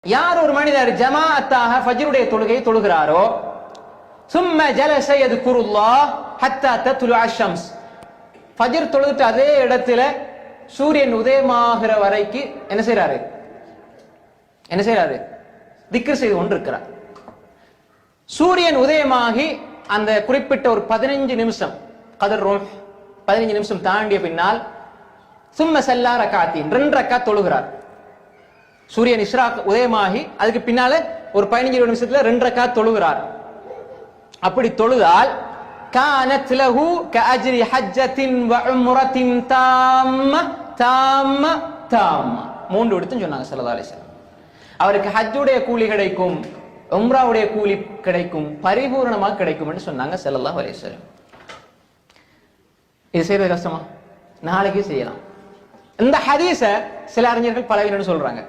யார் ஒரு மனிதர் ஜமாஅத்தாக ஃபஜ்ருடைய தொழுகையை தொழுகிறாரோ, ثم جلس يذكر الله حتى تطلع الشمس, ஃபஜ்ர் தொழுதுட்டு அதே இடத்துல சூரியன் உதயமாகிற வரைக்கும் என்ன செய்யறாரு? திக்ர் செய்து கொண்டிருக்கிறார். சூரியன் உதயமாகி அந்த குறிப்பிட்ட ஒரு 15 நிமிஷம் கதர் 15 நிமிஷம் தாண்டிய பின்னால் சும்ம சல்லா ரகாத்தீன் 2 ரக்காத் தொழுகிறார். சூரியன் இஸ்ராக் உதயமாகி அதுக்கு பின்னால ஒரு 15 நிமிஷத்துல 2 ரக்காத் தொழுகிறார். அப்படி தொழுதால் கானத் லஹு கஅஜ்ரி ஹஜ்ஜத்தின் வ உம்ரத்தின் தாம்ம தாம்ம தாம்ம 3 எடுத்து சொன்னாங்க ஸல்லல்லாஹு அலைஹி வஸல்லம். அவருக்கு ஹஜ்ஜுடைய கூலி கிடைக்கும், உம்ராவுடைய கூலி கிடைக்கும், பரிபூர்ணமாக கிடைக்கும் என்று சொன்னாங்க ஸல்லல்லாஹு அலைஹி வஸல்லம். இது செய்யறது கஷ்டமா? நாளைக்கு செய்யலாம். இந்த ஹதீஸ சில அறிஞர்கள் பலவீனம்னு சொல்றாங்க.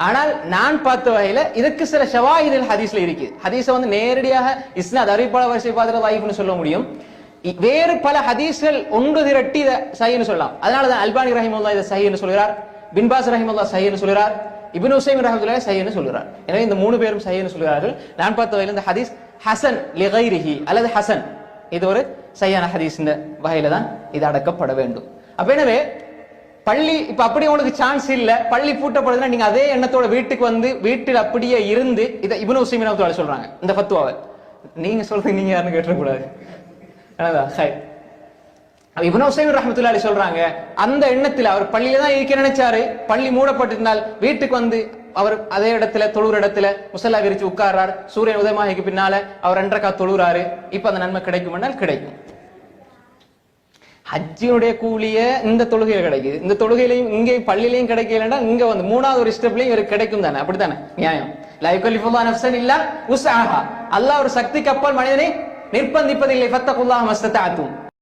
ஆனால் நான் பார்த்த வகையில இதுக்கு சில ஷவாஹிதுல் ஹதீஸ்ல இருக்கு. ஹதீஸ நேரடியாக இஸ்னாத் அறிவிப்பாளர் வரிசை பார்த்து தைஃப்னு சொல்ல முடியும். வேறு பல ஹதீஸ்கள் ஒன்று திரட்டி இதை சஹீஹ்னு சொல்லலாம். அதனாலதான் அல்பானி ரஹிமஹுல்லாஹ் இதை சஹீஹ்னு சொல்கிறார், பின் பாஸ் ரஹிமஹுல்லாஹ் சஹீஹ்னு சொல்கிறார், இப்னு உஸைமின் ரஹ்மத்துல்லாஹி சஹீஹ்னு சொல்கிறார். எனவே இந்த 3 பேரும் சஹீஹ்னு சொல்கிறார்கள். நான் பார்த்த வகையில இந்த ஹதீஸ் ஹசன் லிகைரிஹி அல்லது ஹசன், இது ஒரு சஹீஹான ஹதீஸ் வகையில தான் இது அடக்கப்பட வேண்டும். அப்ப எனவே பள்ளி இப்ப அப்படி உங்களுக்கு சான்ஸ் இல்ல, பள்ளி பூட்டப்படுதுன்னா நீங்க அதே எண்ணத்தோட வீட்டுக்கு வந்து வீட்டில் அப்படியே இருந்து இதை இப்னு உஸைமின் ரஹ்மத்துல்லாஹி சொல்றாங்க. இந்த ஃபத்வாவை நீங்க சொல்றது நீங்க யாருன்னு கேட்க கூடாது. இப்னு உஸைமின் ரஹ்மத்துல்லாஹி சொல்றாங்க, அந்த எண்ணத்தில் அவர் பள்ளியில தான் இருக்க நினைச்சாரு, பள்ளி மூடப்பட்டிருந்தால் வீட்டுக்கு வந்து அவர் அதே இடத்துல தொழுகிற இடத்துல முசல்லா விரிச்சு உட்கார்றார், சூரியன் உதயமாகிக்கு பின்னால அவர் 2 ரக்காத் தொழுகிறாரு. இப்ப அந்த நன்மை கிடைக்கும் என்றால் கிடைக்கும். ஹஜ்ஜினுடைய கூலிய இந்த தொழுகையில கிடைக்குது, இந்த தொழுகையிலையும் இங்கே பள்ளியிலையும் கிடைக்கலன்னா இங்க வந்து 3வது ஒரு ஸ்டெப்லயும் இவருக்கு கிடைக்கும் தானே? அப்படித்தானே நியாயம்? லா யுகல்லிஃபுல்லாஹு நஃப்ஸன் இல்லா உஸ்ஆஹா. அல்லாஹ் ஒரு சக்திக்கு அப்பால் மனிதனை நிர்பந்திப்பதில்லை. ஃபத்தகுல்லாஹ மஸ்ததஅதும்.